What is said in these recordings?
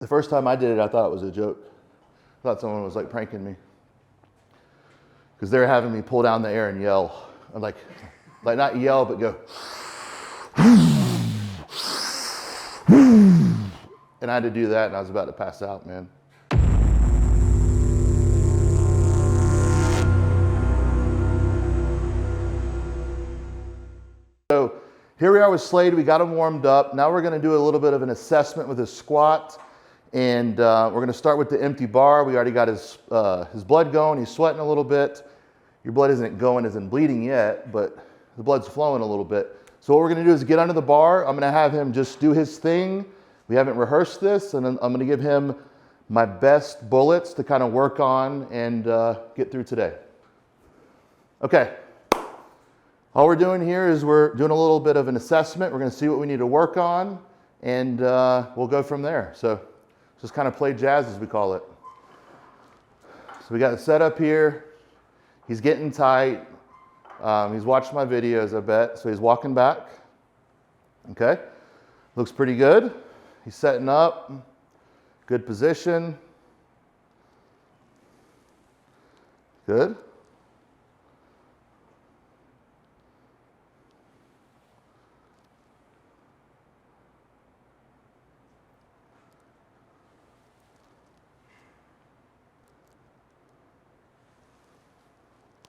The first time I did it, I thought it was a joke. I thought someone was like pranking me. Because they're having me pull down the air and yell. And like not yell, but go. And I had to do that and I was about to pass out, man. So here we are with Slade. We got him warmed up. Now we're going to do a little bit of an assessment with his squat. And we're going to start with the empty bar. We already got his blood going. He's sweating a little bit. Your blood isn't going as in bleeding yet, but the blood's flowing a little bit. So what we're going to do is get under the bar. I'm going to have him just do his thing. We haven't rehearsed this, and I'm going to give him my best bullets to kind of work on and get through today. Okay. All we're doing here is we're doing a little bit of an assessment. We're going to see what we need to work on, and we'll go from there. So just kind of play jazz, as we call it. So we got the setup here. He's getting tight. He's watched my videos, I bet. So he's walking back. Okay. Looks pretty good. He's setting up. Good position. Good.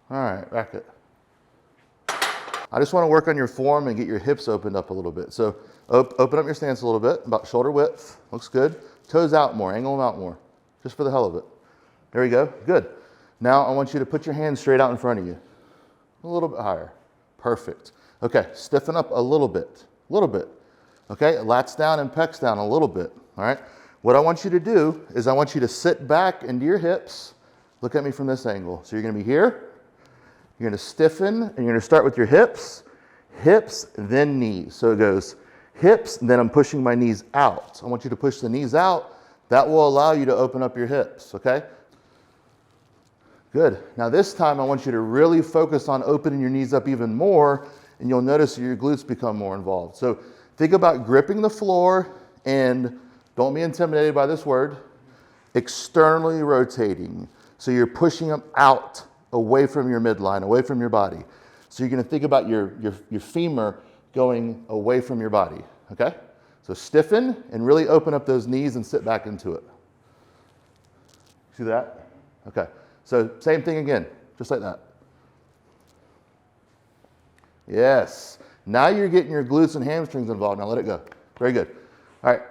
All right, rack it. I just want to work on your form and get your hips opened up a little bit. So open up your stance a little bit, about shoulder width. Looks good. Toes out more, angle them out more, just for the hell of it. There you go, good. Now I want you to put your hands straight out in front of you. A little bit higher, perfect. Okay, stiffen up a little bit. Okay, lats down and pecs down a little bit, all right? What I want you to do is I want you to sit back into your hips. Look at me from this angle. So you're gonna be here. You're going to stiffen, and you're going to start with your hips, then knees. So it goes hips, then I'm pushing my knees out. I want you to push the knees out. That will allow you to open up your hips, okay? Good. Now this time I want you to really focus on opening your knees up even more, and you'll notice your glutes become more involved. So think about gripping the floor, and don't be intimidated by this word, externally rotating. So you're pushing them out, away from your midline, away from your body. So you're going to think about your femur going away from your body, okay? So stiffen and really open up those knees and sit back into it. See that? Okay. So same thing again, just like that. Yes. Now you're getting your glutes and hamstrings involved. Now let it go. Very good. All right.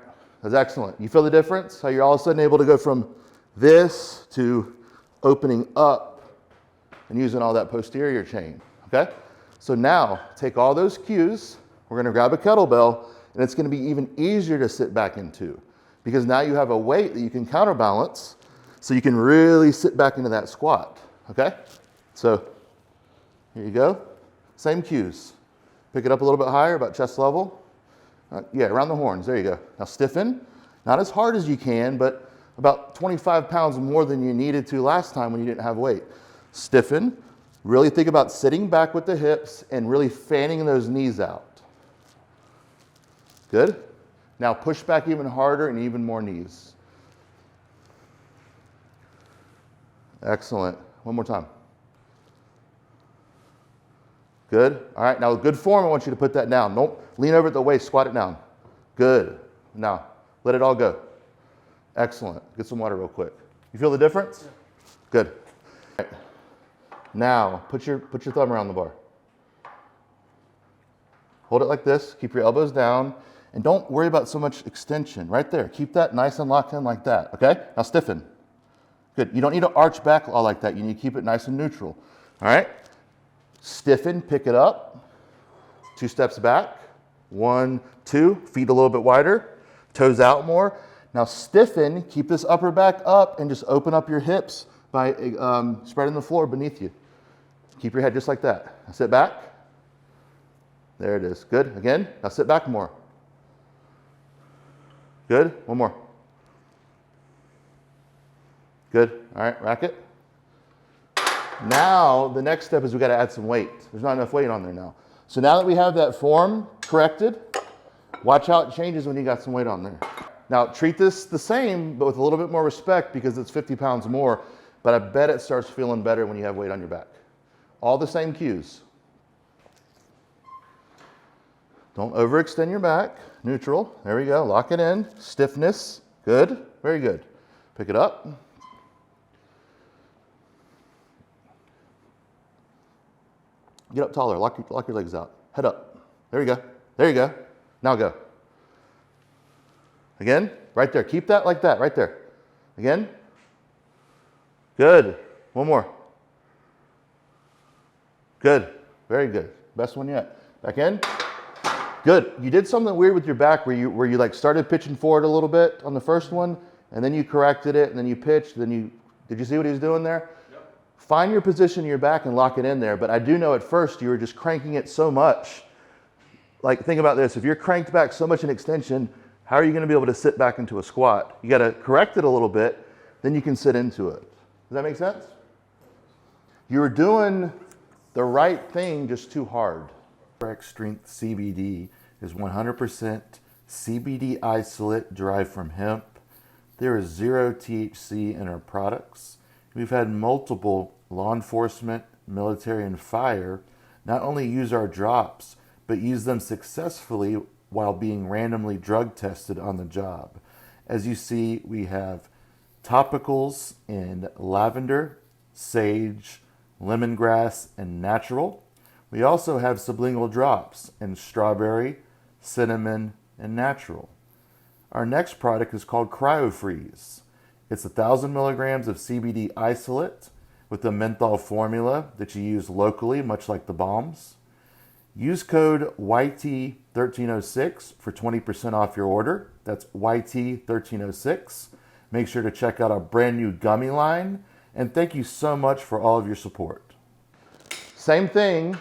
That's excellent. You feel the difference? How you're all of a sudden able to go from this to opening up and using all that posterior chain, okay? So now, take all those cues, we're gonna grab a kettlebell, and it's gonna be even easier to sit back into, because now you have a weight that you can counterbalance, so you can really sit back into that squat, okay? So, here you go. Same cues. Pick it up a little bit higher, about chest level. Yeah, around the horns, there you go. Now stiffen, not as hard as you can, but about 25 pounds more than you needed to last time when you didn't have weight. Stiffen, really think about sitting back with the hips and really fanning those knees out. Good. Now push back even harder and even more knees. Excellent. One more time. Good. All right, now with good form, I want you to put that down. Don't lean over at the waist, squat it down. Good. Now, let it all go. Excellent. Get some water real quick. You feel the difference? Yeah. Good. All right. Now, put your thumb around the bar. Hold it like this, keep your elbows down, and don't worry about so much extension. Right there, keep that nice and locked in like that, okay? Now stiffen. Good, you don't need to arch back all like that. You need to keep it nice and neutral, all right? Stiffen, pick it up. 2 steps back. 1, 2, feet a little bit wider, toes out more. Now stiffen, keep this upper back up, and just open up your hips by spreading the floor beneath you. Keep your head just like that. Now sit back. There it is. Good. Again. Now sit back more. Good. One more. Good. All right. Rack it. Now the next step is we got to add some weight. There's not enough weight on there now. So now that we have that form corrected, watch how it changes when you got some weight on there. Now treat this the same, but with a little bit more respect because it's 50 pounds more, but I bet it starts feeling better when you have weight on your back. All the same cues. Don't overextend your back. Neutral. There we go. Lock it in. Stiffness. Good. Very good. Pick it up. Get up taller. Lock your legs out. Head up. There you go. There you go. Now go. Again. Right there. Keep that like that. Right there. Again. Good. One more. Good. Very good. Best one yet. Back in. Good. You did something weird with your back where you like started pitching forward a little bit on the first one, and then you corrected it, and then you pitched, did you see what he was doing there? Yep. Find your position in your back and lock it in there. But I do know at first you were just cranking it so much. Like think about this. If you're cranked back so much in extension, how are you going to be able to sit back into a squat? You got to correct it a little bit, then you can sit into it. Does that make sense? You were doing the right thing, just too hard. Correct strength CBD is 100% CBD isolate derived from hemp. There is 0 THC in our products. We've had multiple law enforcement, military, and fire not only use our drops, but use them successfully while being randomly drug tested on the job. As you see, we have topicals in lavender, sage, lemongrass, and natural. We also have sublingual drops in strawberry, cinnamon, and natural. Our next product is called CryoFreeze. It's 1,000 milligrams of CBD isolate with a menthol formula that you use locally, much like the balms. Use code YT1306 for 20% off your order. That's YT1306. Make sure to check out our brand new gummy line. And thank you so much for all of your support. Same thing.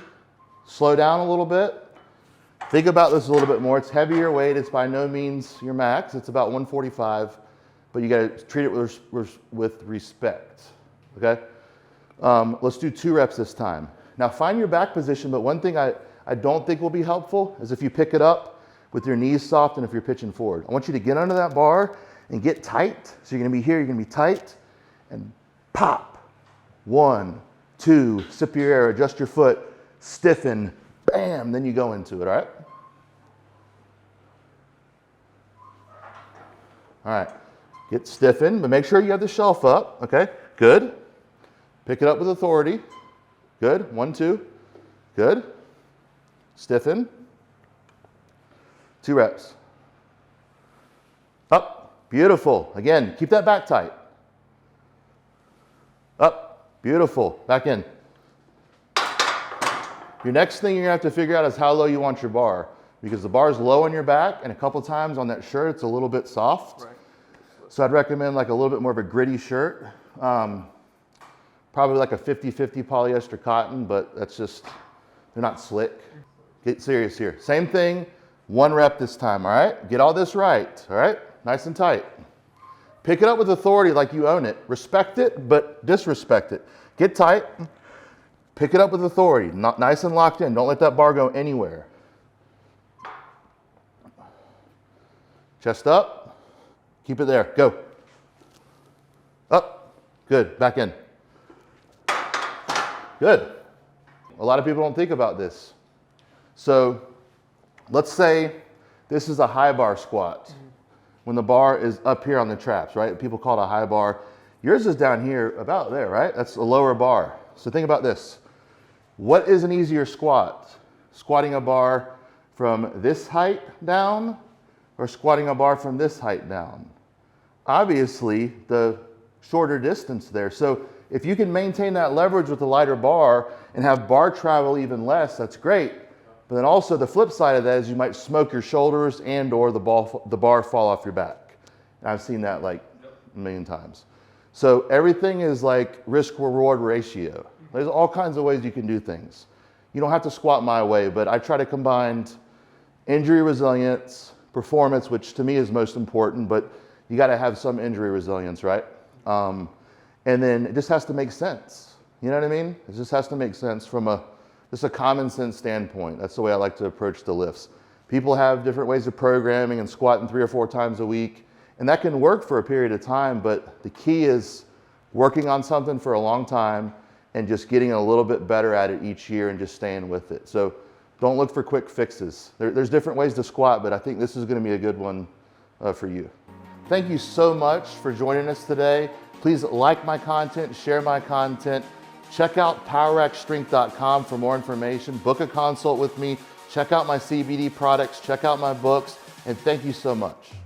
Slow down a little bit. Think about this a little bit more. It's heavier weight. It's by no means your max. It's about 145, but you got to treat it with respect. Okay? Let's do 2 reps this time. Now find your back position, but one thing I don't think will be helpful is if you pick it up with your knees soft and if you're pitching forward. I want you to get under that bar and get tight. So you're going to be here, you're going to be tight, and pop. 1, 2, sip your air, adjust your foot, stiffen, bam, then you go into it, all right? All right, get stiffened, but make sure you have the shelf up, okay? Good. Pick it up with authority. Good, 1, 2, good. Stiffen. 2 reps. Up, beautiful. Again, keep that back tight. Up, beautiful, back in. Your next thing you're gonna have to figure out is how low you want your bar, because the bar is low on your back, and a couple times on that shirt, it's a little bit soft. Right. So I'd recommend like a little bit more of a gritty shirt. Probably like a 50-50 polyester cotton, but that's just, they're not slick. Get serious here. Same thing, 1 rep this time, all right? Get all this right, all right? Nice and tight. Pick it up with authority like you own it. Respect it, but disrespect it. Get tight. Pick it up with authority, not nice and locked in. Don't let that bar go anywhere. Chest up, keep it there, go. Up, good, back in. Good. A lot of people don't think about this. So let's say this is a high bar squat. When the bar is up here on the traps, right? People call it a high bar. Yours is down here about there, right? That's a lower bar. So think about this. What is an easier squat? Squatting a bar from this height down or squatting a bar from this height down? Obviously, the shorter distance there. So if you can maintain that leverage with a lighter bar and have bar travel even less, that's great. But then also the flip side of that is you might smoke your shoulders and or the bar fall off your back. And I've seen that like a million times. So everything is like risk-reward ratio. There's all kinds of ways you can do things. You don't have to squat my way, but I try to combine injury resilience, performance, which to me is most important, but you got to have some injury resilience, right? And then it just has to make sense. You know what I mean? It just has to make sense from just a common sense standpoint. That's the way I like to approach the lifts. People have different ways of programming and squatting 3 or 4 times a week. And that can work for a period of time, but the key is working on something for a long time and just getting a little bit better at it each year and just staying with it. So don't look for quick fixes. There's different ways to squat, but I think this is gonna be a good one for you. Thank you so much for joining us today. Please like my content, share my content. Check out powerxstrength.com for more information. Book a consult with me. Check out my CBD products. Check out my books. And thank you so much.